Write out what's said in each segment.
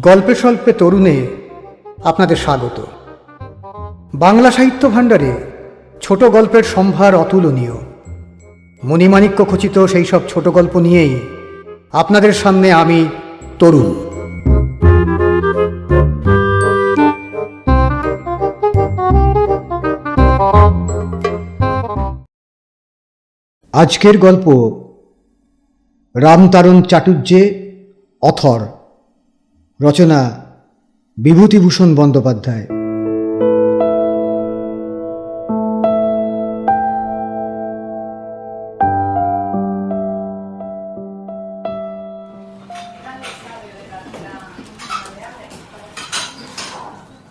গল্পে স্বল্পে তরুণে আপনাদের স্বাগত। বাংলা সাহিত্য ভাণ্ডারে ছোট গল্পের সম্ভার অতুলনীয়। মণিমাণিক্য খচিত সেই সব ছোট গল্প নিয়েই আপনাদের সামনে আমি তরুণ। আজকের গল্প রামতারণ চাটুর্যে, অথর, রচনা বিভূতিভূষণ বন্দ্যোপাধ্যায়।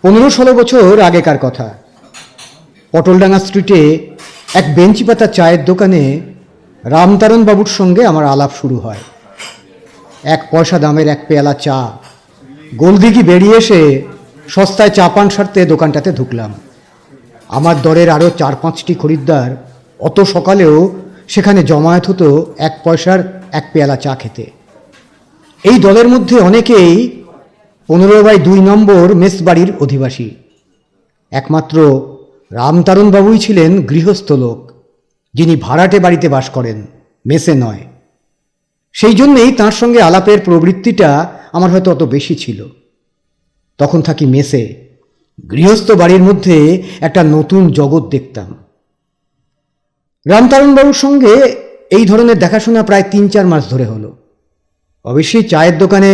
15-16 বছর আগেকার কথা। পটলডাঙ্গা স্ট্রিটে এক বেঞ্চি পাতা চায়ের দোকানে রামতারণ বাবুর সঙ্গে আমার আলাপ শুরু হয়। 1 পয়সা দামের এক পেয়ালা চা। গোলদিঘি বেরিয়ে এসে সস্তায় চা পান সারতে দোকানটাতে ঢুকলাম। আমার দরের আরও 4-5টি খরিদ্দার অত সকালেও সেখানে জমায়েত হতো 1 পয়সার এক পেয়ালা চা খেতে। এই দলের মধ্যে অনেকেই 15/2 নম্বর মেস বাড়ির অধিবাসী। একমাত্র রামতারণ বাবুই ছিলেন গৃহস্থ লোক, যিনি ভাড়াটে বাড়িতে বাস করেন, মেসে নয়। সেই জন্যেই তাঁর সঙ্গে আলাপের প্রবৃত্তিটা আমার হয়তো অত বেশি ছিল। তখন থাকি মেসে। গৃহস্থ বাড়ির মধ্যে একটা নতুন জগৎ দেখতাম। রামতারণবাবুর সঙ্গে এই ধরনের দেখাশোনা প্রায় 3-4 মাস ধরে হলো। অবশ্যই চায়ের দোকানে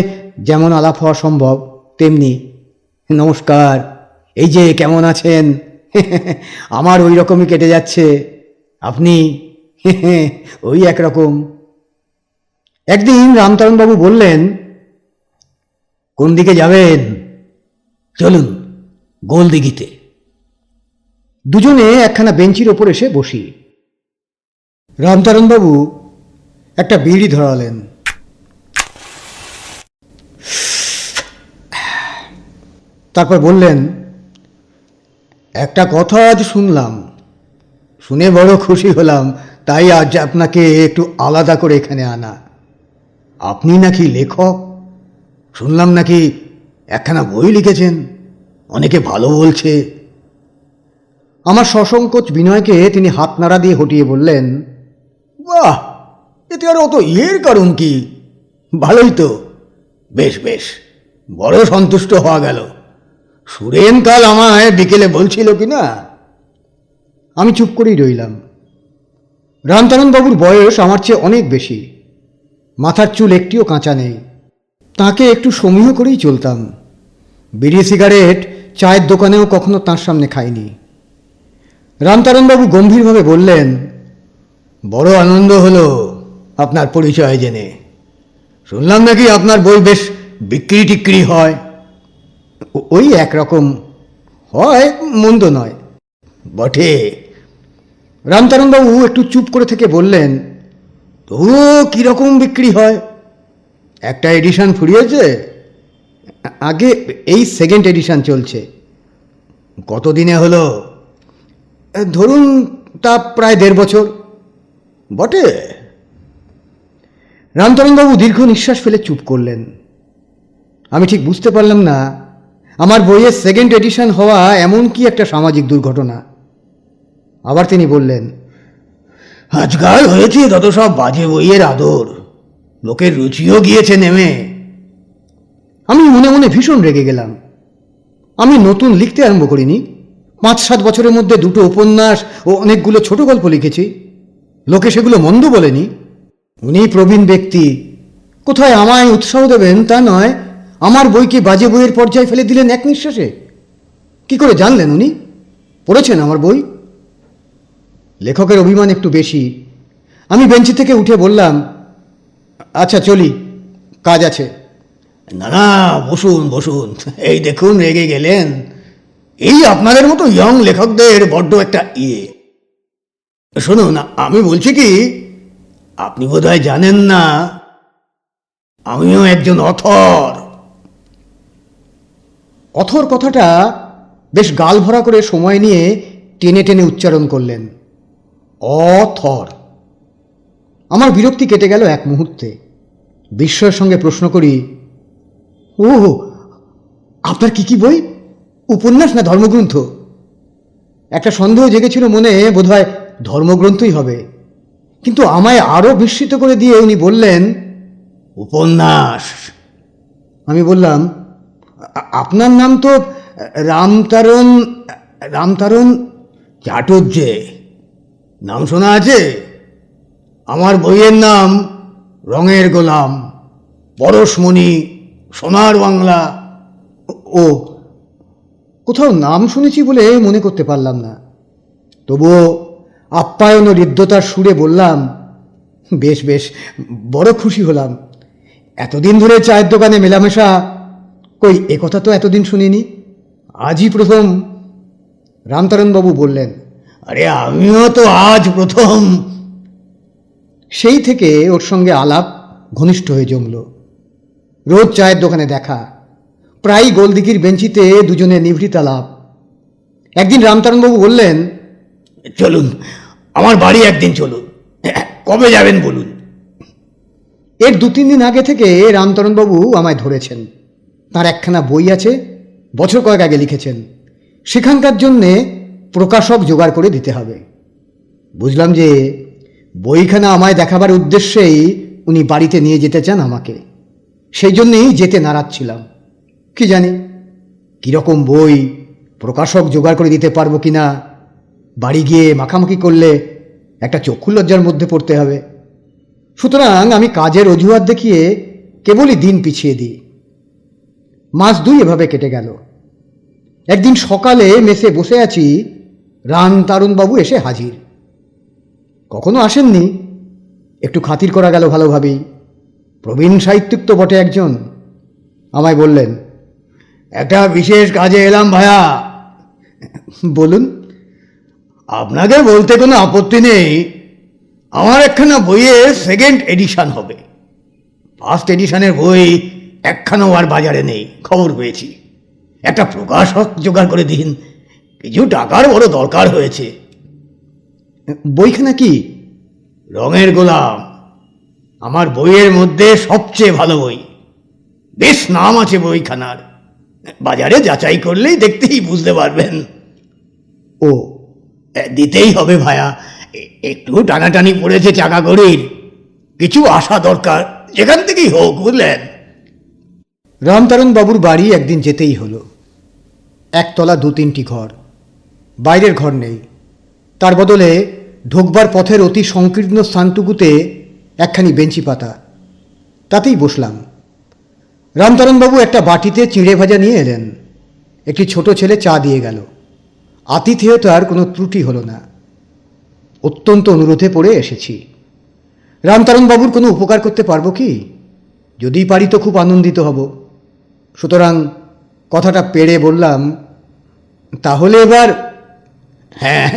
যেমন আলাপ হওয়া সম্ভব, তেমনি নমস্কার, এই যে কেমন আছেন, আমার ওই রকমই কেটে যাচ্ছে, আপনি ওই একরকম। একদিন রামতারণবাবু বললেন, কোন দিকে যাবেন? চলুন গোলদিঘিতে। দুজনে একখানা বেঞ্চির ওপর এসে বসি। রামতারণবাবু একটা বিড়ি ধরালেন। তারপর বললেন, একটা কথা আজ শুনলাম, শুনে বড় খুশি হলাম, তাই আজ আপনাকে একটু আলাদা করে এখানে আনা। আপনি নাকি লেখক, শুনলাম নাকি একখানা বই লিখেছেন, অনেকে ভালো বলছে। আমার সসংকোচ বিনয়কে তিনি হাত নাড়া দিয়ে হটিয়ে বললেন, বাহ, এতে আর অত ইয়ের কারণ কি, ভালোই তো, বেশ বেশ, বড় সন্তুষ্ট হওয়া গেল। সুরেন কাল আমায় বিকেলে বলছিল কি না। আমি চুপ করেই রইলাম। রামতারণবাবুর বয়স আমার চেয়ে অনেক বেশি। মাথার চুল একটিও কাঁচা নেই। তাকে একটু সমীহ করেই চলতাম। বিড়ি সিগারেট চায়ের দোকানেও কখনো তাঁর সামনে খাইনি। রামতারণবাবু গম্ভীরভাবে বললেন, বড় আনন্দ হলো আপনার পরিচয় জেনে। শুনলাম নাকি আপনার বই বেশ বিক্রি টিক্রি হয়। ওই একরকম হয়, মন্দ নয় বটে। রামতারণবাবু একটু চুপ করে থেকে বললেন, তবুও কীরকম বিক্রি হয়? একটা এডিশন ফুরিয়েছে, আগে এই 2nd এডিশন চলছে। কতদিনে হলো? ধরুন তা প্রায় 1.5 বছর। বটে। রামতারণবাবু দীর্ঘ নিঃশ্বাস ফেলে চুপ করলেন। আমি ঠিক বুঝতে পারলাম না আমার বইয়ের 2nd এডিশন হওয়া এমন কি একটা সামাজিক দুর্ঘটনা। আবার তিনি বললেন, আজকাল হয়েছে তত সব বাজে বইয়ের আদর, লোকের রুচিও গিয়েছে নেমে। আমি মনে মনে ভীষণ রেগে গেলাম। আমি নতুন লিখতে আরম্ভ করিনি। 5-7 বছরের মধ্যে 2টো উপন্যাস ও অনেকগুলো ছোট গল্প লিখেছি। লোকে সেগুলো মন্দ বলেনি। উনি প্রবীণ ব্যক্তি, কোথায় আমায় উৎসাহ দেবেন তা নয়, আমার বইকে বাজে বইয়ের পর্যায়ে ফেলে দিলেন এক নিঃশ্বাসে। কি করে জানলেন উনি? পড়েছেন আমার বই? লেখকের অভিমান একটু বেশি। আমি বেঞ্চি থেকে উঠে বললাম, আচ্ছা চলি, কাজ আছে। না না, বসুন বসুন, এই দেখুন রেগে গেলেন। এই আপনাদের মতো ইয়ং লেখকদের বড্ড একটা শুনুন, আমি বলছি কি, আপনি বোধহয় জানেন না আমিও একজন অথর। অথর কথাটা বেশ গাল ভরা করে সময় নিয়ে টেনে টেনে উচ্চারণ করলেন। অথর। আমার বিরক্তি কেটে গেল এক মুহূর্তে। বিস্ময়ের সঙ্গে প্রশ্ন করি, ও আপনার কি কি বই? উপন্যাস না ধর্মগ্রন্থ? একটা সন্দেহ জেগেছিল মনে, বোধহয় ধর্মগ্রন্থই হবে। কিন্তু আমায় আরও বিস্মিত করে দিয়ে উনি বললেন, উপন্যাস। আমি বললাম, আপনার নাম তো রামতারণ রামতারণ চাটুর্যে, নাম শোনা আছে? আমার বইয়ের নাম রঙের গোলাম, পরশমণি, সোনার বাংলা। ও, কোথাও নাম শুনেছি বলে মনে করতে পারলাম না। তবুও আপ্যায়ন ও হৃদ্যতার সুরে বললাম, বেশ বেশ, বড় খুশি হলাম। এতদিন ধরে চায়ের দোকানে মেলামেশা, কই একথা তো এতদিন শুনিনি, আজই প্রথম। রামতারণবাবু বললেন, আরে আমিও তো আজ প্রথম। সেই থেকে ওর সঙ্গে আলাপ ঘনিষ্ঠ হয়ে জমল। রোজ চায়ের দোকানে দেখা, প্রায় গোলদিঘির বেঞ্চিতে দুজনে নিভৃত আলাপ। একদিন রামতারণবাবু বললেন, চলুন আমার বাড়ি একদিন চলুন, কবে যাবেন বলুন। এর 2-3 দিন আগে থেকে রামতারণবাবু আমায় ধরেছেন। তার একখানা বই আছে, বছর কয়েক আগে লিখেছেন, সেখানকার জন্যে প্রকাশক জোগাড় করে দিতে হবে। বুঝলাম যে বইখানা আমায় দেখাবার উদ্দেশ্যেই উনি বাড়িতে নিয়ে যেতে চান আমাকে। সেই জন্যেই যেতে নারাজ ছিলাম। কি জানি কীরকম বই, প্রকাশক জোগাড় করে দিতে পারবো কি না। বাড়ি গিয়ে মাখামাখি করলে একটা চক্ষু লজ্জার মধ্যে পড়তে হবে। সুতরাং আমি কাজের অজুহাত দেখিয়ে কেবলই দিন পিছিয়ে দিই। মাস 2 এভাবে কেটে গেল। একদিন সকালে মেসে বসে আছি, রামতারণবাবু এসে হাজির। কখনো আসেননি, একটু খাতির করা গেল ভালোভাবেই। প্রবীণ সাহিত্যিক তো বটে একজন। আমায় বললেন, একটা বিশেষ কাজে এলাম ভায়া। বলুন। আপনাকে বলতে কোনো আপত্তি নেই, আমার একখানা বইয়ের 2nd এডিশন হবে। 1st এডিশনের বই একখানাও আর বাজারে নেই, খবর পেয়েছি। একটা প্রকাশক জোগাড় করে দিন, কিছু টাকার বড় দরকার হয়েছে। বইখানা কি? রঙের গোলাম, আমার বইয়ের মধ্যে সবচেয়ে ভালো বই। বেশ নাম আছে বইখানার, বাজারে যাচাই করলেই দেখতেই বুঝতে পারবেন। ও, দিতেই হবে ভায়া, একটু টানাটানি পড়েছে চাকা গড়ির, কিছু আশা দরকার, যেখান থেকেই হোক, বুঝলেন। রামতারণবাবুর বাড়ি একদিন যেতেই হলো। একতলা 2-3টি ঘর, বাইরের ঘর নেই। তার বদলে ঢোকবার পথের অতি সংকীর্ণ স্থানটুকুতে একখানি বেঞ্চি পাতা, তাতেই বসলাম। রামতারণবাবু একটা বাটিতে চিঁড়ে ভাজা নিয়ে এলেন। একটি ছোট ছেলে চা দিয়ে গেল। আতিথেয়তার কোনো ত্রুটি হলো না। অত্যন্ত অনুরোধে পড়ে এসেছি। রামতারণবাবুর কোনো উপকার করতে পারবো কি? যদি পারি তো খুব আনন্দিত হব। সুতরাং কথাটা পেড়ে বললাম, তাহলে এবার? হ্যাঁ,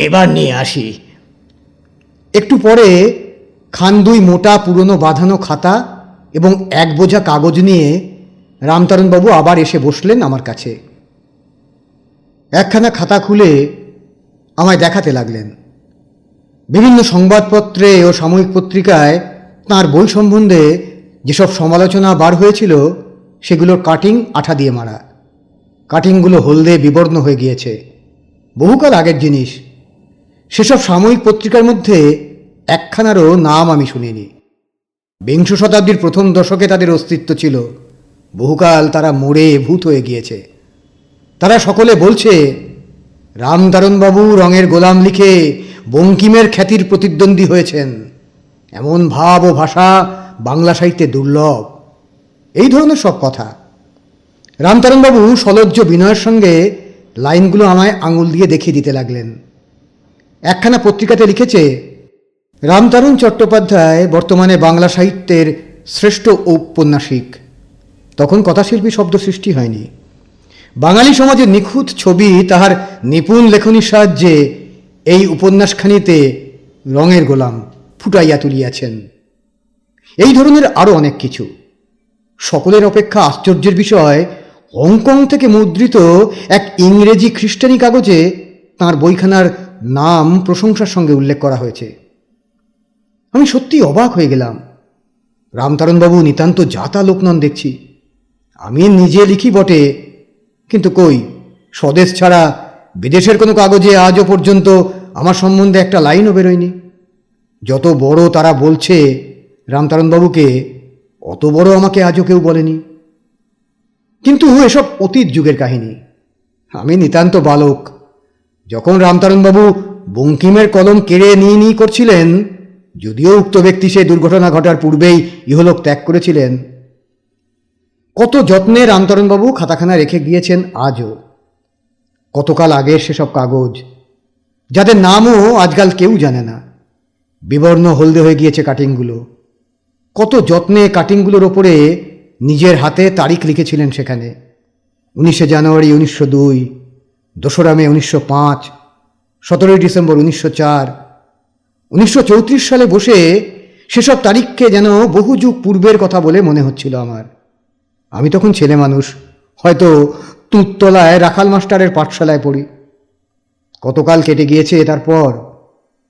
এবার নিয়ে আসি। একটু পরে খান 2 মোটা পুরনো বাঁধানো খাতা এবং 1 বোঝা কাগজ নিয়ে রামতারণবাবু আবার এসে বসলেন আমার কাছে। একখানা খাতা খুলে আমায় দেখাতে লাগলেন। বিভিন্ন সংবাদপত্রে ও সাময়িক পত্রিকায় তাঁর বই সম্বন্ধে যেসব সমালোচনা বার হয়েছিল, সেগুলোর কাটিং আঠা দিয়ে মারা। কাটিংগুলো হলদে বিবর্ণ হয়ে গিয়েছে, বহুকাল আগের জিনিস। সেসব সাময়িক পত্রিকার মধ্যে একখানারও নাম আমি শুনিনি। 20 শতাব্দীর প্রথম দশকে তাদের অস্তিত্ব ছিল, বহুকাল তারা মরে ভূত হয়ে গিয়েছে। তারা সকলে বলছে, রামতারণবাবু রঙের গোলাম লিখে বঙ্কিমের খ্যাতির প্রতিদ্বন্দ্বী হয়েছেন, এমন ভাব ও ভাষা বাংলা সাহিত্যে দুর্লভ, এই ধরনের সব কথা। রামতারণবাবু সলজ্জ বিনয়ের সঙ্গে লাইনগুলো আমায় আঙুল দিয়ে দেখিয়ে দিতে লাগলেন। একখানা পত্রিকাতে লিখেছে, রামতারণ চট্টোপাধ্যায় বর্তমানে বাংলা সাহিত্যের শ্রেষ্ঠ ঔপন্যাসিক। তখন কথাশিল্পী শব্দ সৃষ্টি হয়নি। বাঙালি সমাজের নিখুঁত ছবি তাহার নিপুণ লেখনীর সাহায্যে এই উপন্যাসখানিতে রঙের গোলাম ফুটাইয়া তুলিয়াছেন। এই ধরনের আরও অনেক কিছু। সকলের অপেক্ষা আশ্চর্যের বিষয়, হংকং থেকে মুদ্রিত এক ইংরেজি খ্রিস্টানি কাগজে তাঁর বইখানার নাম প্রশংসার সঙ্গে উল্লেখ করা হয়েছে। আমি সত্যি অবাক হয়ে গেলাম। রামতারণবাবু নিতান্ত জাতা লোক নন দেখছি। আমি নিজে লিখি বটে, কিন্তু কই, স্বদেশ ছাড়া বিদেশের কোনো কাগজে আজও পর্যন্ত আমার সম্বন্ধে একটা লাইনও বেরোয়নি। যত বড় তারা বলছে রামতারণবাবুকে, অত বড় আমাকে আজও কেউ বলেনি। কিন্তু এসব অতীত যুগের কাহিনী। আমি নিতান্ত বালক। যখন রামতারণবাবু বঙ্কিমের কলম কেড়ে নিই করছিলেন, যদিও উক্ত ব্যক্তি সে দুর্ঘটনা ঘটার পূর্বেই ইহলোক ত্যাগ করেছিলেন, কত যত্নে রামতারণবাবু খাতাখানা রেখে গিয়েছেন আজও। কতকাল আগের সেসব কাগজ, যাদের নামও আজকাল কেউ জানে না। বিবর্ণ হলদে হয়ে গিয়েছে কাটিংগুলো। কত যত্নে কাটিংগুলোর ওপরে নিজের হাতে তারিখ লিখেছিলেন সেখানে। 19 জানুয়ারি 1902, 2রা মে 1905, 17 ডিসেম্বর 1904। 1934 সালে বসে সেসব তারিখকে যেন বহু যুগ পূর্বের কথা বলে মনে হচ্ছিল আমার। আমি তখন ছেলে মানুষ, হয়তো তুঁততলায় রাখাল মাস্টারের পাঠশালায় পড়ি। কতকাল কেটে গিয়েছে তারপর,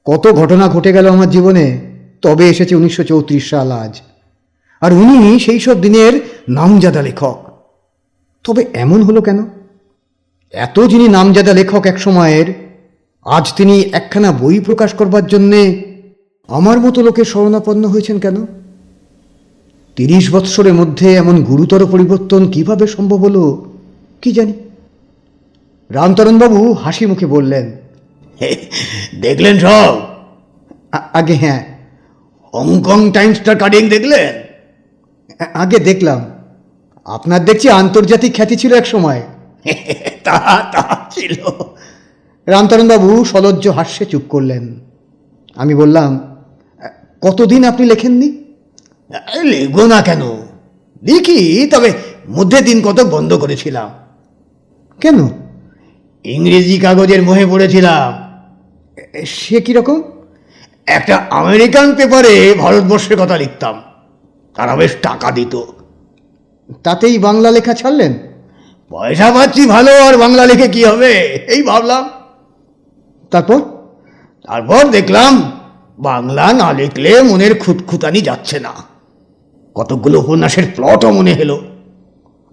কত ঘটনা ঘটে গেল আমার জীবনে, তবে এসেছে 1934 সাল আজ। আর উনি সেই সব দিনের নামজাদা লেখক। তবে এমন হলো কেন? এত যিনি নামজাদা লেখক এক সময়ের, আজ তিনি একখানা বই প্রকাশ করবার জন্যে আমার মতো লোকের শরণাপন্ন হয়েছেন কেন? 30 বৎসরের মধ্যে এমন গুরুতর পরিবর্তন কিভাবে সম্ভব হলো কি জানি। রামতারণবাবু হাসি মুখে বললেন, দেখলেন সব? আগে হ্যাঁ। হংকং টাইমসটার কাটিং দেখলেন? আগে দেখলাম। আপনার দেখছি আন্তর্জাতিক খ্যাতি ছিল এক সময়। তা ছিল। রামতারণবাবু সলজ্জ হাস্যে চুপ করলেন। আমি বললাম, কতদিন আপনি লেখেননি? লিখব না কেন, লিখি, তবে মধ্যে দিন কত বন্ধ করেছিলাম। কেন? ইংরেজি কাগজের মোহে পড়েছিলাম। সে কিরকম? একটা আমেরিকান পেপারে ভারতবর্ষের কথা লিখতাম, তারা বেশ টাকা দিত। তাতেই বাংলা লেখা ছাড়লেন? পয়সা পাচ্ছি ভালো, আর বাংলা লিখে কি হবে, এই ভাবলাম। তারপর? তারপর দেখলাম বাংলা না লিখলে মনের খুঁতখুতানি যাচ্ছে না। কতগুলো উপন্যাসের প্লটও মনে হলো।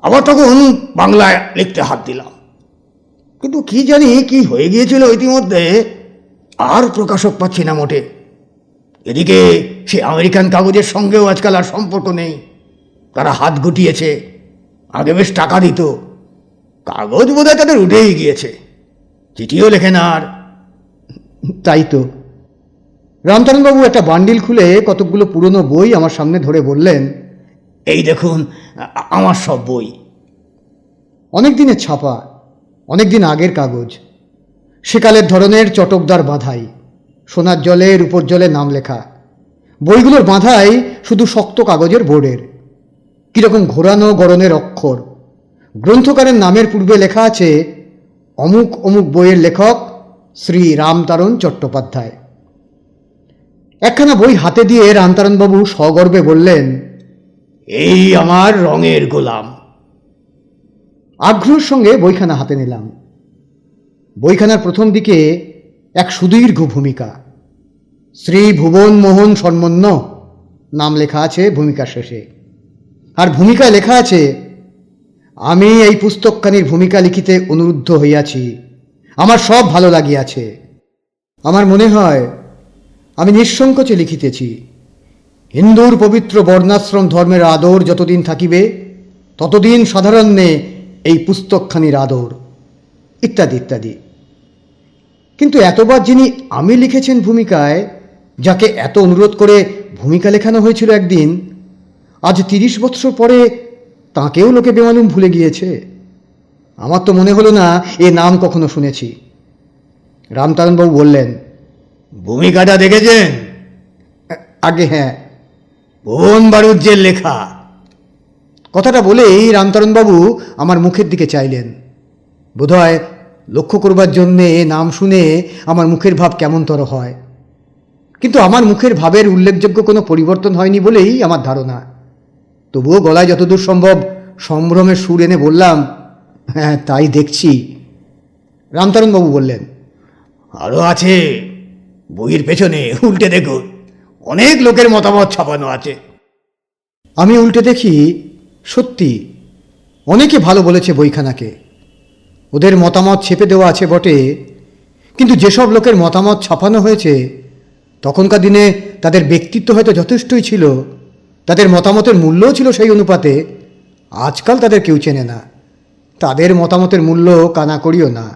আবার তখন বাংলায় লিখতে হাত দিলাম, কিন্তু কি জানি কি হয়ে গিয়েছিল ইতিমধ্যে, আর প্রকাশক পাচ্ছি না মোটে। এদিকে সে আমেরিকান কাগজের সঙ্গেও আজকাল আর সম্পর্ক নেই, তারা হাত গুটিয়েছে। আগে বেশ টাকা দিত, কাগজ বোধহয় তাদের উঠেই গিয়েছে, চিঠিও লেখে না আর। তাই তো। রামতারণবাবু একটা বান্ডিল খুলে কতকগুলো পুরনো বই আমার সামনে ধরে বললেন, এই দেখুন আমার সব বই। অনেক দিনের ছাপা, অনেক দিন আগের কাগজ, সেকালের ধরনের চটকদার বাঁধাই, সোনার জলে রূপোর জলে নাম লেখা। বইগুলোর বাঁধাই শুধু শক্ত কাগজের বোর্ডের, কীরকম ঘোরানো গড়নের অক্ষর। গ্রন্থকারের নামের পূর্বে লেখা আছে, অমুক অমুক বইয়ের লেখক শ্রী রামতারণ চট্টোপাধ্যায়। একখানা বই হাতে দিয়ে রামতারণবাবু সগর্বে বললেন, এই আমার রঙের গোলাম। আগ্রহের সঙ্গে বইখানা হাতে নিলাম। বইখানার প্রথম দিকে এক সুদীর্ঘ ভূমিকা, শ্রী ভুবন মোহন সন্মন্য নাম লেখা আছে ভূমিকার শেষে। আর ভূমিকায় লেখা আছে, আমি এই পুস্তকখানির ভূমিকা লিখিতে অনুরুদ্ধ হইয়াছি, আমার সব ভালো লাগিয়াছে। আমার মনে হয় আমি নিঃসংকোচে লিখিতেছি। হিন্দুর পবিত্র বর্ণাশ্রম ধর্মের আদর যতদিন থাকিবে, ততদিন সাধারণ্যে এই পুস্তকখানির আদর, ইত্যাদি ইত্যাদি। কিন্তু এতবার যিনি আমি লিখেছেন ভূমিকায়, যাকে এত অনুরোধ করে ভূমিকা লেখানো হয়েছিল একদিন, আজ 30 বৎসর পরে তাঁকেও লোকে বেমালুম ভুলে গিয়েছে। আমার তো মনে হলো না এ নাম কখনো শুনেছি। রামতারণবাবু বললেন, ভূমিকাটা দেখেছেন? আগে হ্যাঁ। ভুবন বাড়ুজ্যের লেখা। কথাটা বলেই রামতারণবাবু আমার মুখের দিকে চাইলেন। বোধহয় লক্ষ্য করবার জন্যে নাম শুনে আমার মুখের ভাব কেমনতর হয়। কিন্তু আমার মুখের ভাবের উল্লেখযোগ্য কোনো পরিবর্তন হয়নি বলেই আমার ধারণা। তবুও গলায় যতদূর সম্ভব সম্ভ্রমের সুর এনে বললাম, হ্যাঁ তাই দেখছি। রামতারণবাবু বললেন, আরও আছে, বইয়ের পেছনে উল্টে দেখুন, অনেক লোকের মতামত ছাপানো আছে। আমি উল্টে দেখি, সত্যি অনেকে ভালো বলেছে বইখানাকে। ওদের মতামত ছেপে দেওয়া আছে বটে, কিন্তু যেসব লোকের মতামত ছাপানো হয়েছে তখনকার দিনে তাদের ব্যক্তিত্ব হয়তো যথেষ্টই ছিল, তাদের মতামতের মূল্যও ছিল সেই অনুপাতে। আজকাল তাদের কেউ চেনে না, তাদের মতামতের মূল্য কানা করিও না।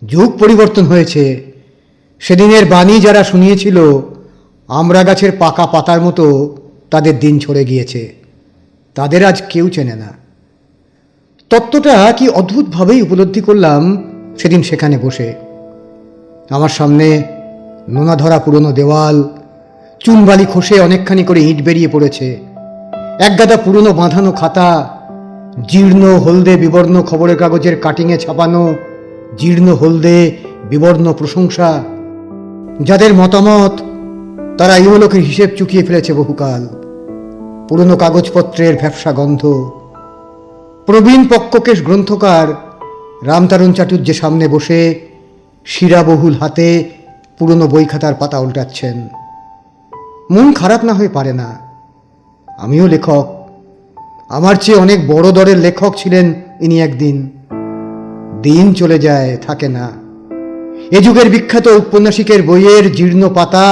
যুগ পরিবর্তন হয়েছে। সেদিনের বাণী যারা শুনিয়েছিল, আমড়া গাছের পাকা পাতার মতো তাদের দিন ছড়ে গিয়েছে, তাদের আজ কেউ চেনে না। তত্ত্বটা কি অদ্ভুতভাবেই উপলব্ধি করলাম সেদিন সেখানে বসে। আমার সামনে নোনা ধরা পুরনো দেওয়াল, চুনবালি খসে অনেকখানি করে ইট বেরিয়ে পড়েছে, একগাদা পুরনো বাঁধানো খাতা, জীর্ণ হলদে বিবর্ণ খবরের কাগজের কাটিংয়ে ছাপানো জীর্ণ হলদে বিবর্ণ প্রশংসা। যাদের মতামত তারা ইহলোকের হিসেব চুকিয়ে ফেলেছে বহুকাল। পুরনো কাগজপত্রের ভ্যাপসা গন্ধ। প্রবীণ পক্ককেশ গ্রন্থকার রামতারণ চাটুর্যের সামনে বসে শিরাবহুল হাতে পুরনো বই খাতার পাতা উল্টাচ্ছেন। মন খারাপ না হয়ে পারে না। আমিও লেখক, আমার চেয়ে অনেক বড় দরের লেখক ছিলেন ইনি একদিন। দিন চলে যায়, থাকে না। এ যুগের বিখ্যাত ঔপন্যাসিকের বইয়ের জীর্ণ পাতা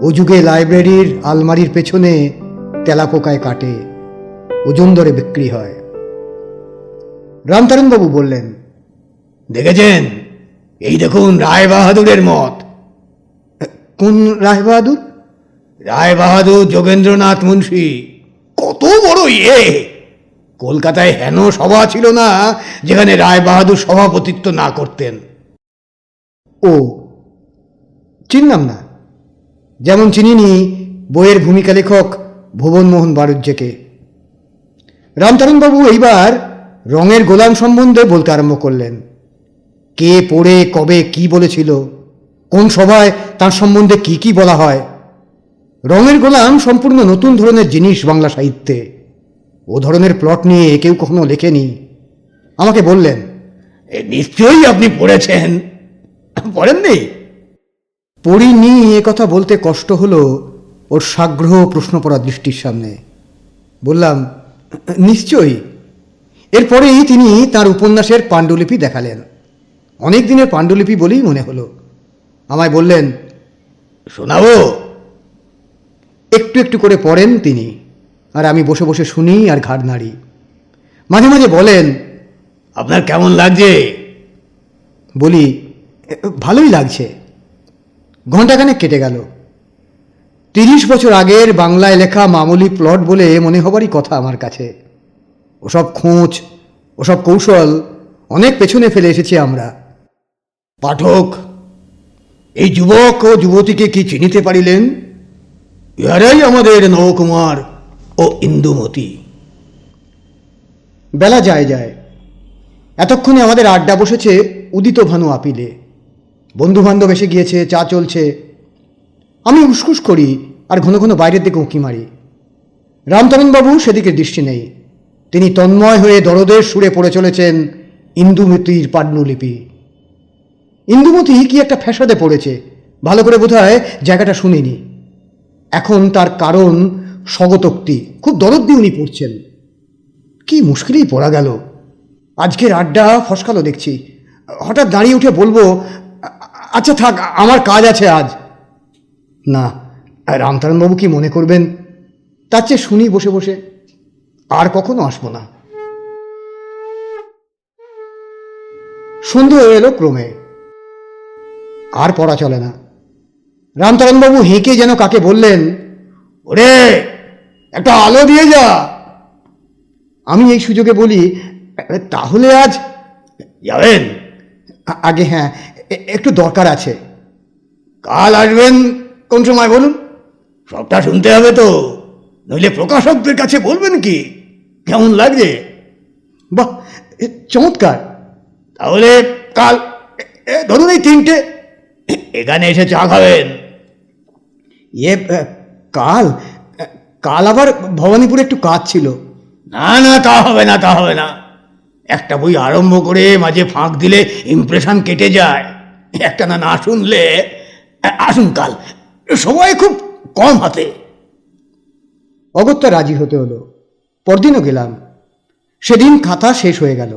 ও যুগে লাইব্রেরির আলমারির পেছনে তেলাপোকায় কাটে, ওজন দরে বিক্রি হয়। রামতারণবাবু বললেন, দেখেছেন, এই দেখুন রায় বাহাদুরের মত। কোন রায় বাহাদুর? রায় বাহাদুর যোগেন্দ্রনাথ মুন্সী। কত বড় ইয়ে! কলকাতায় হেন সভা ছিল না যেখানে রায় বাহাদুর সভাপতিত্ব না করতেন। ও, চিনলাম না। যেমন চিনিনি বইয়ের ভূমিকা লেখক ভুবনমোহন বাড়ুজ্যেকে। রামতারণবাবু এইবার রঙের গোলাম সম্বন্ধে বলতে আরম্ভ করলেন। কে পড়ে কবে কি বলেছিল, কোন সভায় তার সম্বন্ধে কি কি বলা হয়। রঙের গোলাম সম্পূর্ণ নতুন ধরনের জিনিস বাংলা সাহিত্যে। ও ধরনের প্লট নিয়ে কেউ কখনো লেখেনি। আমাকে বললেন, নিশ্চয়ই আপনি পড়েছেন। পড়েননি? পড়িনি এ কথা বলতে কষ্ট হলো ওর সাগ্রহ প্রশ্ন পড়া দৃষ্টির সামনে। বললাম, নিশ্চয়ই। এরপরেই তিনি তার উপন্যাসের পাণ্ডুলিপি দেখালেন। অনেক দিনের পাণ্ডুলিপি বলেই মনে হলো। আমায় বললেন, শোনাবো? একটু একটু করে পড়েন তিনি, আর আমি বসে বসে শুনি আর ঘাড় নাড়ি। মাঝে মাঝে বলেন, আপনার কেমন লাগছে? বলি, ভালোই লাগছে। ঘণ্টাখানেক কেটে গেল। 30 বছর আগের বাংলায় লেখা মামুলি প্লট বলে মনে হবারই কথা আমার কাছে। ওসব খোঁজ, ওসব কৌশল অনেক পেছনে ফেলে এসেছি আমরা। পাঠক, এই যুবক ও যুবতীকে কি চিনিতে পারিলেন? ইহারাই আমাদের নবকুমার ও ইন্দুমতি। বেলা যায় যায়। এতক্ষণে আমাদের আড্ডা বসেছে উদিত ভানু আপিলে। বন্ধুবান্ধব এসে গিয়েছে, চা চলছে। আমি উসকুস করি আর ঘন ঘন বাইরের দিকে উঁকি মারি। রামতারণবাবু সেদিকে দৃষ্টি নেই। তিনি তন্ময় হয়ে দরদের সুরে পড়ে চলেছেন ইন্দুমতির পাণ্ডুলিপি। ইন্দুমতি কি একটা ফ্যাসাদে পড়েছে, ভালো করে বোধহয় জায়গাটা শুনিনি। এখন তার কারণ স্বগতোক্তি, খুব দরদ দিয়ে উনি পড়ছেন। কি মুশকিলেই পড়া গেল। আজকের আড্ডা ফসকালো দেখছি। হঠাৎ দাঁড়িয়ে উঠে বলবো, আচ্ছা থাক, আমার কাজ আছে আজ। না, রামতারণবাবু কি মনে করবেন? তার চেয়ে শুনি বসে বসে, আর কখনো আসবো না। সন্ধ্যে হয়ে এলো ক্রমে। আর পড়া চলে না। রামতারণবাবু হেঁকে যেন কাকে বললেন, ওরে একটা আলো দিয়ে যা। আমি এই সুযোগে বলি, তাহলে আজ যাবেন? আগে হ্যাঁ, একটু দরকার আছে। কাল আসবেন কোন সময় বলুন? সবটা শুনতে হবে তো, নইলে প্রকাশকদের কাছে বলবেন কি? কেমন লাগছে? বাহ, চমৎকার। তাহলে কাল ধরুন এই 3টে এখানে এসে চা খাবেন। কাল? কাল আবার ভবানীপুরে একটু কাজ ছিল। না না, তা হবে না, তা হবে না। একটা বই আরম্ভ করে মাঝে ফাঁক দিলে ইমপ্রেশন কেটে যায়। একটানা না শুনলে আসুন কাল, সময় খুব কম হাতে। অগত্যা রাজি হতে হলো। পরদিনও গেলাম। সেদিন খাতা শেষ হয়ে গেল।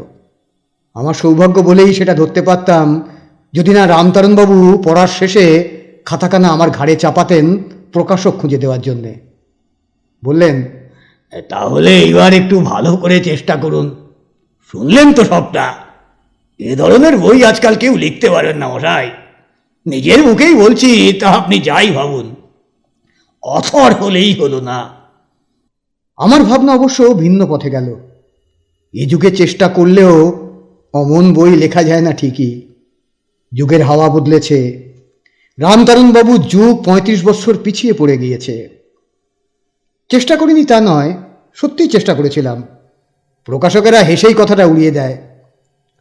আমার সৌভাগ্য বলেই সেটা ধরতে পারতাম, যদি না রামতারণবাবু পড়ার শেষে খাতাখানা আমার ঘাড়ে চাপাতেন প্রকাশক খুঁজে দেওয়ার জন্যে। বললেন, তাহলে এবার একটু ভালো করে চেষ্টা করুন। শুনলেন তো সবটা। এ ধরনের বই আজকাল কেউ লিখতে পারেন না মশাই। নিজের মুখেই বলছি, তা আপনি যাই ভাবুন, অথর হলেই হলো না। আমার ভাবনা অবশ্য ভিন্ন পথে গেল। এ যুগে চেষ্টা করলেও অমন বই লেখা যায় না ঠিকই। যুগের হাওয়া বদলেছে। রামতারণবাবুর যুগ ৩৫ বছর পিছিয়ে পড়ে গিয়েছে। চেষ্টা করিনি তা নয়, সত্যিই চেষ্টা করেছিলাম। প্রকাশকেরা হেসেই কথাটা উড়িয়ে দেয়,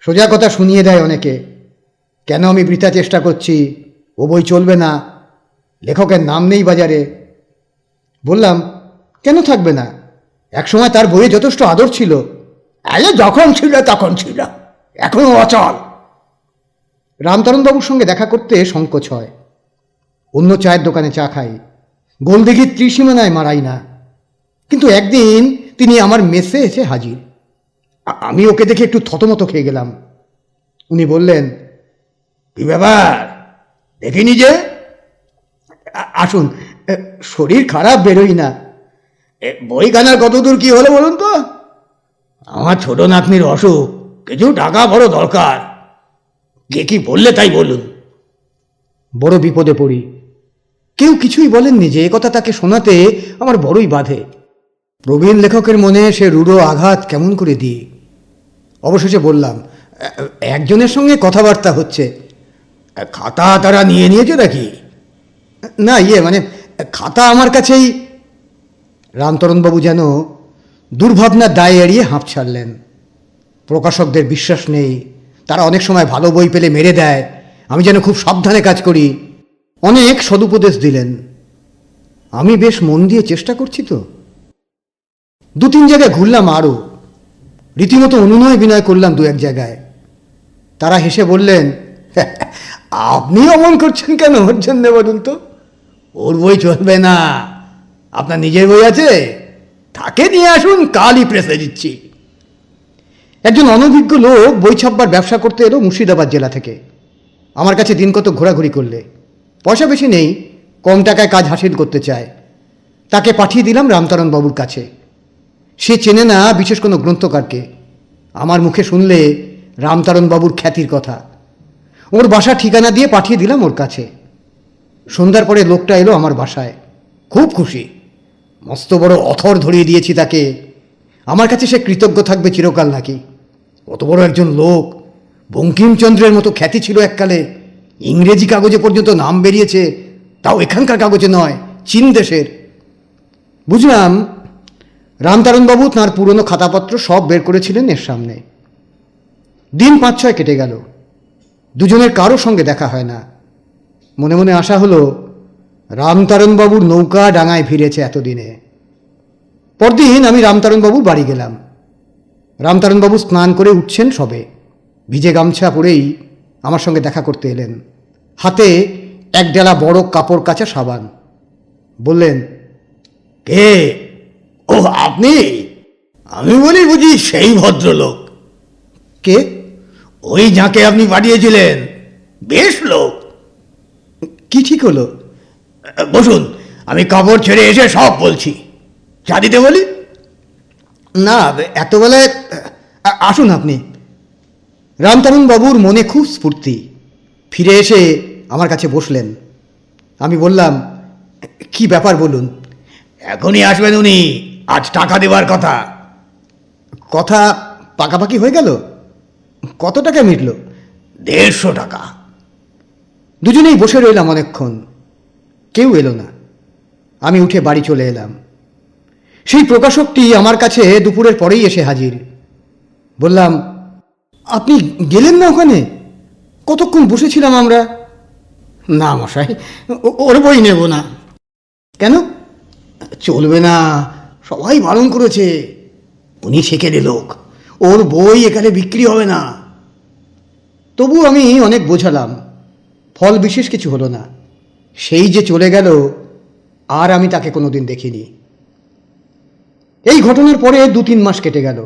সোজা কথা শুনিয়ে দেয় অনেকে। কেন আমি বৃথা চেষ্টা করছি, ও বই চলবে না, লেখকের নাম নেই বাজারে। বললাম, কেন থাকবে না? একসময় তার বইয়ে যথেষ্ট আদর ছিল। আরে যখন ছিল তখন ছিল, এখনো অচল। রামতারণবাবুর সঙ্গে দেখা করতে সংকোচ হয়। অন্য চায়ের দোকানে চা খাই, গোলদিঘির ত্রিসীমানায় মারাই না। কিন্তু একদিন তিনি আমার মেসে এসে হাজির। আমি ওকে দেখে একটু থতমত খেয়ে গেলাম। উনি বললেন, কি ব্যাপার, দেখিনি যে? আসুন, শরীর খারাপ, বেরোই না। বইখানার কতদূর কি হলো বলুন তো? আমার ছোট নাতনির অসুখ, কিছু টাকা বড় দরকার। কে কি বললে তাই বলুন। বড় বিপদে পড়ি। কেউ কিছুই বলেননি যে একথা তাকে শোনাতে আমার বড়ই বাধে। প্রবীণ লেখকের মনে সে রূঢ় আঘাত কেমন করে দিই। অবশেষে বললাম, একজনের সঙ্গে কথাবার্তা হচ্ছে। খাতা তারা নিয়ে নিয়েছে নাকি? না, মানে খাতা আমার কাছেই। রামতরণবাবু যেন দুর্ভাবনার দায় এড়িয়ে হাঁপ ছাড়লেন। প্রকাশকদের বিশ্বাস নেই, তারা অনেক সময় ভালো বই পেলে মেরে দেয়, আমি যেন খুব সাবধানে কাজ করি। অনেক সদুপদেশ দিলেন। আমি বেশ মন দিয়ে চেষ্টা করছি তো। ২-৩ জায়গায় ঘুরলাম, আরও রীতিমতো অনুনয় বিনয় করলাম ২-১ জায়গায়। তারা হেসে বললেন, আপনি অমন করছেন কেন ওর জন্যে বলুন তো? ওর বই চলবে না, আপনার নিজের বই আছে, তাকে নিয়ে আসুন, কালই প্রেসে দিচ্ছি। একজন অনভিজ্ঞ লোক বই ছাপবার ব্যবসা করতে এলো মুর্শিদাবাদ জেলা থেকে। আমার কাছে দিন কত ঘোরাঘুরি করলে। পয়সা বেশি নেই, কম টাকায় কাজ হাসিল করতে চায়। তাকে পাঠিয়ে দিলাম রামতারণবাবুর কাছে। সে চেনে না বিশেষ কোনো গ্রন্থকারকে। আমার মুখে শুনলে রামতারণবাবুর খ্যাতির কথা। ওর বাসা ঠিকানা দিয়ে পাঠিয়ে দিলাম ওর কাছে। সন্ধ্যার পরে লোকটা এলো আমার বাসায়, খুব খুশি। মস্ত বড় অথর ধরিয়ে দিয়েছি তাকে। আমার কাছে সে কৃতজ্ঞ থাকবে চিরকাল নাকি। কত বড় একজন লোক, বঙ্কিমচন্দ্রের মতো খ্যাতি ছিল এককালে। ইংরেজি কাগজে পর্যন্ত নাম বেরিয়েছে, তাও এখানকার কাগজে নয়, চীন দেশের। বুঝলাম রামতারণবাবু তাঁর পুরনো খাতাপত্র সব বের করেছিলেন এর সামনে। দিন ৫-৬ কেটে গেল, দুজনের কারো সঙ্গে দেখা হয় না। মনে মনে আশা হলো, রামতারণবাবুর নৌকা ডাঙায় ভিড়েছে এতদিনে। পরদিন আমি রামতারণবাবুর বাড়ি গেলাম। রামতারণবাবু স্নান করে উঠছেন সবে, ভিজে গামছা পরেই আমার সঙ্গে দেখা করতে এলেন। হাতে এক ডেলা বড় কাপড় কাচা সাবান। বললেন, কে? ও আপনি? আমি বলি বুঝি সেই ভদ্রলোক। কে? ওই যাকে আপনি পাঠিয়েছিলেন, বেশ লোক। কি ঠিক হলো? বসুন, আমি কাপড় ছেড়ে এসে সব বলছি। চা দিতে বলি? না, এতবেলায় আসুন আপনি। রামতারণবাবুর মনে খুব স্ফূর্তি। ফিরে এসে আমার কাছে বসলেন। আমি বললাম, কি ব্যাপার বলুন। এখনই আসবেন উনি, আজ টাকা দেবার কথা। কথা পাকাপাকি হয়ে গেল? কত টাকা মিটল? ১৫০ টাকা। দুজনেই বসে রইলাম অনেকক্ষণ, কেউ এলো না। আমি উঠে বাড়ি চলে এলাম। সেই প্রকাশকটি আমার কাছে দুপুরের পরেই এসে হাজির। বললাম, আপনি গেলেন না ওখানে? কতক্ষণ বসেছিলাম আমরা। না মশাই, ওর বই নেব না। কেন? চলবে না, সবাই বারণ করেছে। উনি সেকেলে লোক, ওর বই এখানে বিক্রি হবে না। তবু আমি অনেক বোঝালাম। ফল বিশেষ কিছু হলো না। সেই যে চলে গেল, আর আমি তাকে কোনোদিন দেখিনি। এই ঘটনার পরে 2-3 মাস কেটে গেল।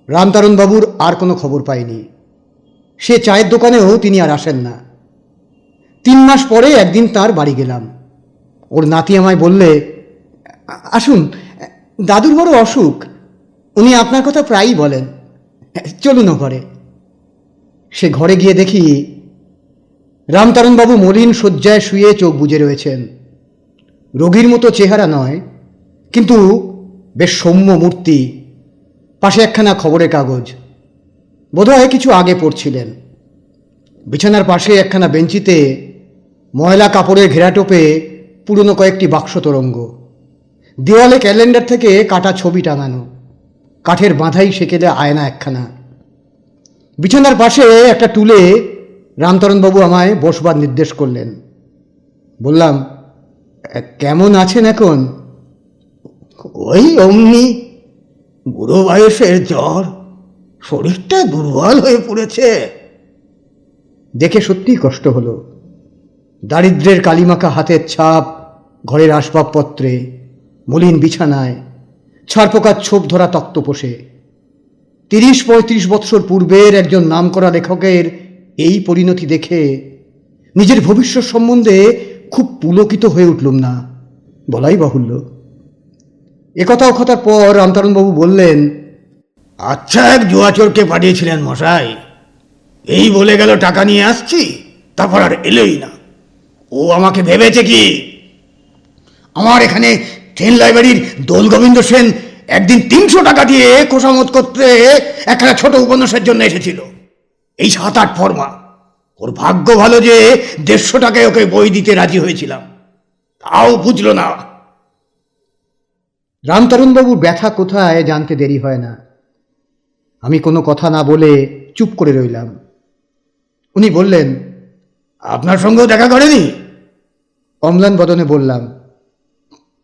রামতারণবাবুর আর কোনো খবর পাইনি। সে চায়ের দোকানেও তিনি আর আসেন না। 3 মাস পরে একদিন তার বাড়ি গেলাম। ওর নাতি আমায় বললে, আসুন, দাদুর বড় অসুখ, উনি আপনার কথা প্রায়ই বলেন, চলুন ও ঘরে। সে ঘরে গিয়ে দেখি রামতারণবাবু মলিন শয্যায় শুয়ে চোখ বুজে রয়েছেন। রোগীর মতো চেহারা নয়, কিন্তু বেশ সৌম্য মূর্তি। পাশে একখানা খবরের কাগজ, বোধহয় কিছু আগে পড়ছিলেন। বিছানার পাশে একখানা বেঞ্চিতে ময়লা কাপড়ের ঘেরাটোপে পুরনো কয়েকটি বাক্স তোরঙ্গ। দেওয়ালে ক্যালেন্ডার থেকে কাটা ছবি টাঙানো। কাঠের বাঁধাই সেকেলে আয়না একখানা। বিছানার পাশে একটা টুলে রামতারণবাবু আমায় বসবার নির্দেশ করলেন। বললাম, কেমন আছেন এখন? ওই অমনি, বুড়ো বয়সের জ্বর, শরীরটা দুর্বল হয়ে পড়েছে। দেখে সত্যিই কষ্ট হলো। দারিদ্র্যের কালিমাখা হাতের ছাপ ঘরের আসবাবপত্রে, মলিন বিছানায়, ছারপোকার ছোপ ধরা তক্তপোষে। 30-35 বৎসর পূর্বের একজন নামকরা লেখকের এই পরিণতি দেখে নিজের ভবিষ্যৎ সম্বন্ধে খুব পুলকিত হয়ে উঠলুম না, বলাই বাহুল্য। একথা ওকথার পর রামতারণবাবু বললেন, আচ্ছা, এক জুয়াচোরকে পাঠিয়েছিলেন মশাই, এই বলে গেল টাকা নিয়ে আসছি, তারপর আর এলোই না। ও আমাকে ভেবেছে কি, আমার এখানে ট্রেন লাইব্রেরির দোল গোবিন্দ সেন একদিন 300 টাকা দিয়ে খোসামত করতে একটা ছোট উপন্যাসের জন্য এসেছিল। এই 7-8 ফর্মা। ওর ভাগ্য ভালো যে 150 টাকায় ওকে বই দিতে রাজি হয়েছিলাম, তাও বুঝলো না। রামতারণবাবুর ব্যথা কোথায় জানতে দেরি হয় না। আমি কোনো কথা না বলে চুপ করে রইলাম। উনি বললেন, আপনার সঙ্গেও দেখা করেনি? অম্লান বদনে বললাম,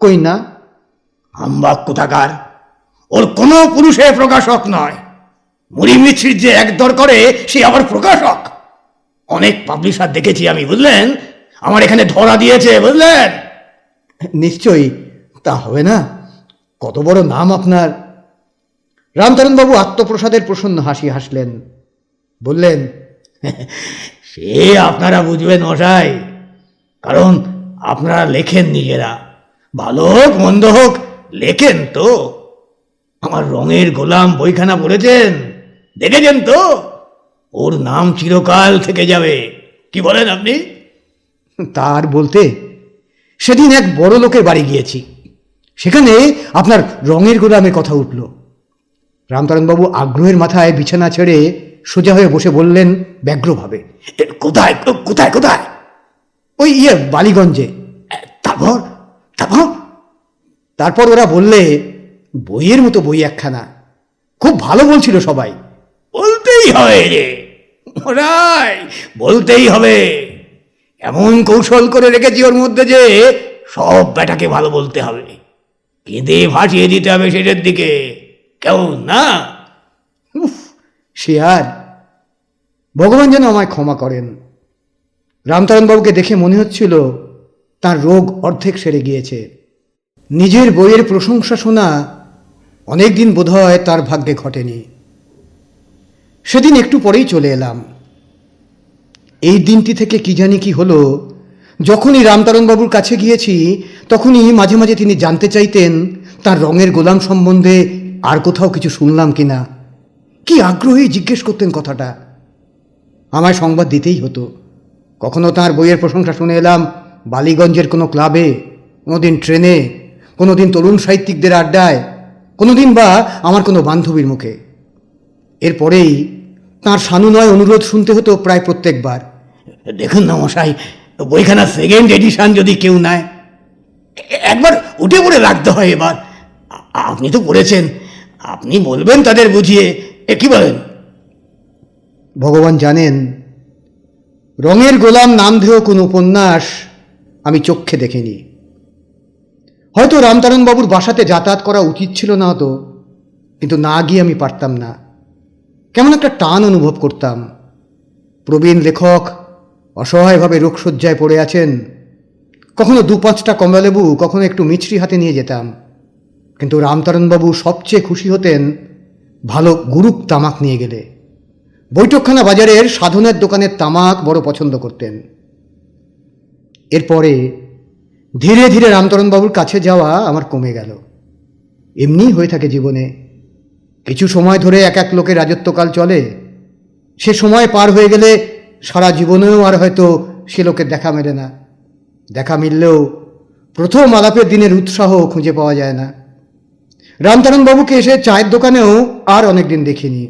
কই না। হাম্বাক কোথাকার, ওর কোনো পুরুষে প্রকাশক নয়। মুড়ি মিছরির যে একদর করে সে আবার প্রকাশক। অনেক পাবলিশার দেখেছি আমি, বুঝলেন, আমার এখানে ধরা দিয়েছে, বুঝলেন। নিশ্চয়ই, তা হবে না, কত বড় নাম আপনার। রামতারণবাবু আত্মপ্রসাদের প্রসন্ন হাসি হাসলেন। বললেন, সে আপনারা বুঝবেন মশাই, কারণ আপনারা লেখেন নিজেরা। ভালো হোক মন্দ হোক লেখেন তো। আমার রঙের গোলাম বইখানা পড়েছেন, দেখেছেন তো? ওর নাম চিরকাল থেকে যাবে। কি বলেন আপনি? তার বলতে, সেদিন এক বড় লোকের বাড়ি গিয়েছি, সেখানে আপনার রঙের গোলামের কথা উঠল। রামতারণবাবু আগ্রহের মাথায় বিছানা ছেড়ে সোজা হয়ে বসে বললেন ব্যগ্রভাবে, কোথায় কোথায় কোথায়? ওই বালিগঞ্জে। তারপর তারপর তারপর ওরা বললে, বইয়ের মতো বই একখানা, খুব ভালো বলছিল সবাই। বলতেই হবে রে ওরাই, বলতেই হবে। এমন কৌশল করে রেখেছি ওর মধ্যে যে সব ব্যাটাকে ভালো বলতে হবে, কেঁদে ভাসিয়ে দিতে হবে শেষের দিকে, কেমন না? সে আর, ভগবান যেন আমায় ক্ষমা করেন। রামতারণবাবুকে দেখে মনে হচ্ছিল তার রোগ অর্ধেক সেরে গিয়েছে। নিজের বইয়ের প্রশংসা শোনা অনেকদিন বোধহয় তার ভাগ্যে ঘটেনি। সেদিন একটু পরেই চলে এলাম। এই দিনটি থেকে কি জানি কি হলো, যখনই রামতারণবাবুর কাছে গিয়েছি তখনই মাঝে মাঝে তিনি জানতে চাইতেন তার রঙের গোলাম সম্বন্ধে আর কোথাও কিছু শুনলাম কিনা। কি আগ্রহী জিজ্ঞেস করতেন কথাটা। আমায় সংবাদ দিতেই হতো। কখনো তার বইয়ের প্রশংসা শুনে এলাম বালিগঞ্জের কোনো ক্লাবে, কোনোদিন ট্রেনে, কোনোদিন তরুণ সাহিত্যিকদের আড্ডায়, কোনোদিন বা আমার কোনো বান্ধবীর মুখে। এরপরেই তাঁর সানুনয় অনুরোধ শুনতে হতো প্রায় প্রত্যেকবার, দেখুন না মশাই, বইখানা সেকেন্ড এডিশন যদি কেউ নেয়, একবার উঠে পড়ে রাখতে হয়। এবার আপনি তো পড়েছেন, আপনি বলবেন তাদের বুঝিয়ে, কি বলেন? ভগবান জানেন, রঙের গোলাম নামধেয় কোন উপন্যাস আমি চক্ষে দেখিনি। হয়তো রামতারণবাবুর বাসাতে যাতায়াত করা উচিত ছিল না হতো, কিন্তু না গিয়ে আমি পারতাম না। কেমন একটা টান অনুভব করতাম। প্রবীণ লেখক, অসহায়ভাবে রোগশয্যায় পড়ে আছেন, কখনো 2-5টা কমলালেবু, কখনো একটু মিছরি হাতে নিয়ে যেতাম। কিন্তু রামতারণবাবু সবচেয়ে খুশি হতেন ভালো গুরুক তামাক নিয়ে গেলে। বৈঠকখানা বাজারের সাধনের দোকানের তামাক বড় পছন্দ করতেন। এরপরে ধীরে ধীরে রামতারণবাবুর কাছে যাওয়া আমার কমে গেল। এমনি হয়ে থাকে জীবনে, কিছু সময় ধরে এক এক লোকের রাজত্বকাল চলে, সে সময় পার হয়ে গেলে সারা জীবনেও আর হয়তো সে লোকের দেখা মেলে না। দেখা মিললেও প্রথম আলাপের দিনের উৎসাহ খুঁজে পাওয়া যায় না। রামতারণবাবুকে এসে চায়ের দোকানেও আর অনেক দিন দেখিনি।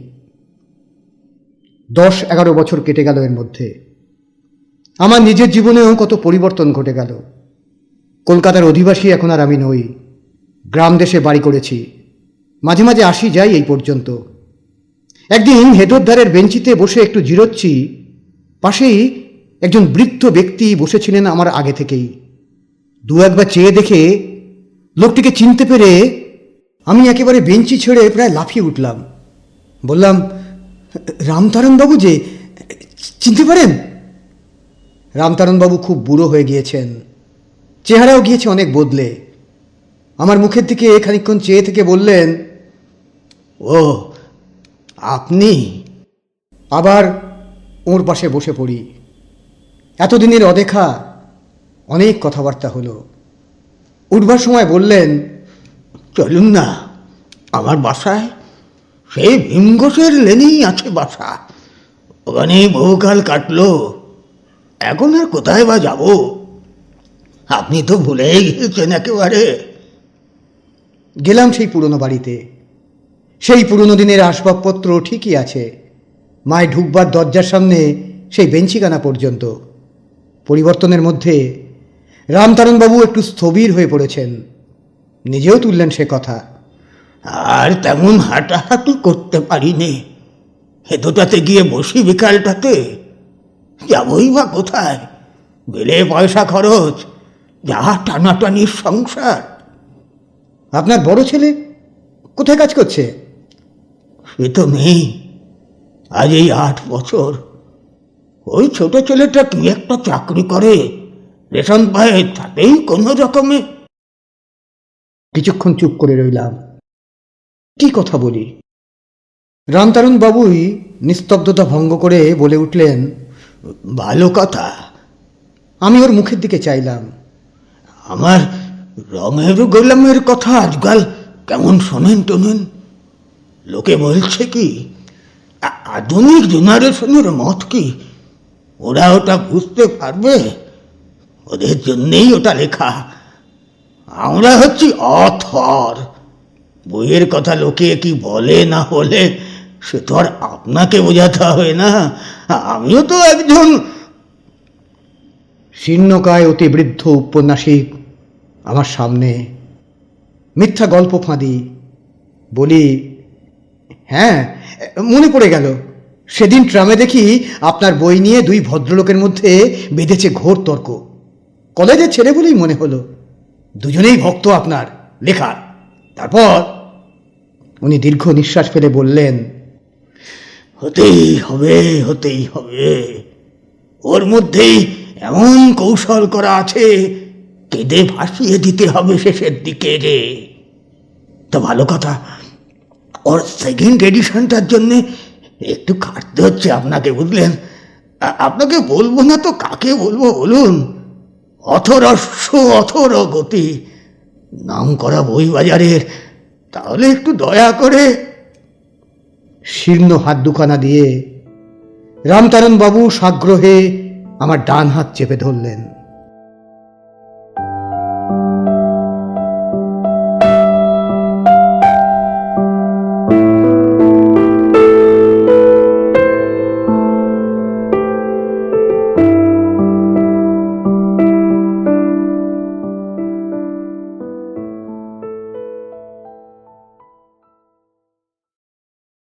10-11 বছর কেটে গেল এর মধ্যে। আমার নিজের জীবনেও কত পরিবর্তন ঘটে গেল। কলকাতার অধিবাসী এখন আর আমি নই, গ্রাম দেশে বাড়ি করেছি, মাঝে মাঝে আসি যাই এই পর্যন্ত। একদিন হেদর ধারের বেঞ্চিতে বসে একটু জিরোচ্ছি, পাশেই একজন বৃদ্ধ ব্যক্তি বসেছিলেন আমার আগে থেকেই। 2-একবার চেয়ে দেখে লোকটিকে চিনতে পেরে আমি একেবারে বেঞ্চি ছেড়ে প্রায় লাফিয়ে উঠলাম। বললাম, রামতারণবাবু যে, চিনতে পারেন? রামতারণবাবু খুব বুড়ো হয়ে গিয়েছেন, চেহারাও গিয়েছে অনেক বদলে। আমার মুখের দিকে খানিকক্ষণ চেয়ে থেকে বললেন, ও আপনি? আবার ওর পাশে বসে পড়ি। এতদিনের অদেখা, অনেক কথাবার্তা হলো। উঠবার সময় বললেন, চলুন না আমার বাসায়, সেই ভীমঘোষের লেনেই আছে বাসা, ওখানেই বহুকাল কাটলো, এখন আর কোথায় বা যাব? আপনি তো ভুলেই গিয়েছেন একেবারে। গেলাম সেই পুরনো বাড়িতে। সেই পুরনো দিনের আসবাবপত্র ঠিকই আছে, মায় ঢুকবার দরজার সামনে সেই বেঞ্চিখানা পর্যন্ত। পরিবর্তনের মধ্যে রামতারণবাবু একটু স্থবির হয়ে পড়েছেন, নিজেও তুললেন সে কথা। আর তেমন হাঁটাহাঁটি করতে পারিনি, হেতোটাতে গিয়ে বসি বিকালটাতে, যাবই বা কোথায়? বেলে পয়সা খরচ, যা টানাটানির সংসার। আপনার বড় ছেলে কোথায় কাজ করছে? সে তো নেই, আজ এই 8 বছর। ওই ছোট ছেলেটা কি একটা চাকরি করে, রেশন পায়, তাতেই কোনো রকমে। কিছুক্ষণ চুপ করে রইলাম, কি কথা বলি। রামতারণবাবুই নিস্তব্ধতা ভঙ্গ করে বলে উঠলেন, ভালো কথা। আমি ওর মুখের দিকে চাইলাম। আমার রঙের গোলামের কথা আজকাল কেমন শোনেন টোনেন? লোকে বলছে কি, আধুনিক জেনারেশনের মত কি, ওরা ওটা বুঝতে পারবে, ওদের জন্যেই ওটা লেখা। আমরা হচ্ছি অথর। বইয়ের কথা লোকে কি বলে না বলে সে তো আর আপনাকে বোঝাতে হবে না, আমিও তো একজন। শীর্ণকায় অতি বৃদ্ধ উপন্যাসিক আমার সামনে, মিথ্যা গল্প ফাঁদি। বলি, হ্যাঁ মনে পড়ে গেল, সেদিন ট্রামে দেখি আপনার বই নিয়ে 2 ভদ্রলোকের মধ্যে বেঁধেছে ঘোর তর্ক। কলেজের ছেলে বলেই মনে হলো, দুজনেই ভক্ত আপনার লেখার। তারপর উনি দীর্ঘ নিঃশ্বাস ফেলে বললেন, হতেই হবে, হতেই হবে, ওর মধ্যেই এমন কৌশল করা আছে, কেঁদে ভাসিয়ে দিতে হবে শেষের দিকে রে। তো ভালো কথা, ওর সেকেন্ড এডিশনটার জন্যে একটু খাটতে হচ্ছে আপনাকে, বুঝলেন? আপনাকে বলবো না তো কাকে বলবো বলুন? অথরস্য অথর গতি, নাম করা বই বাজারের, তাহলে একটু দয়া করে। শীর্ণ হাত দুখানা দিয়ে রামতারণবাবু সাগ্রহে আমার ডান হাত চেপে ধরলেন।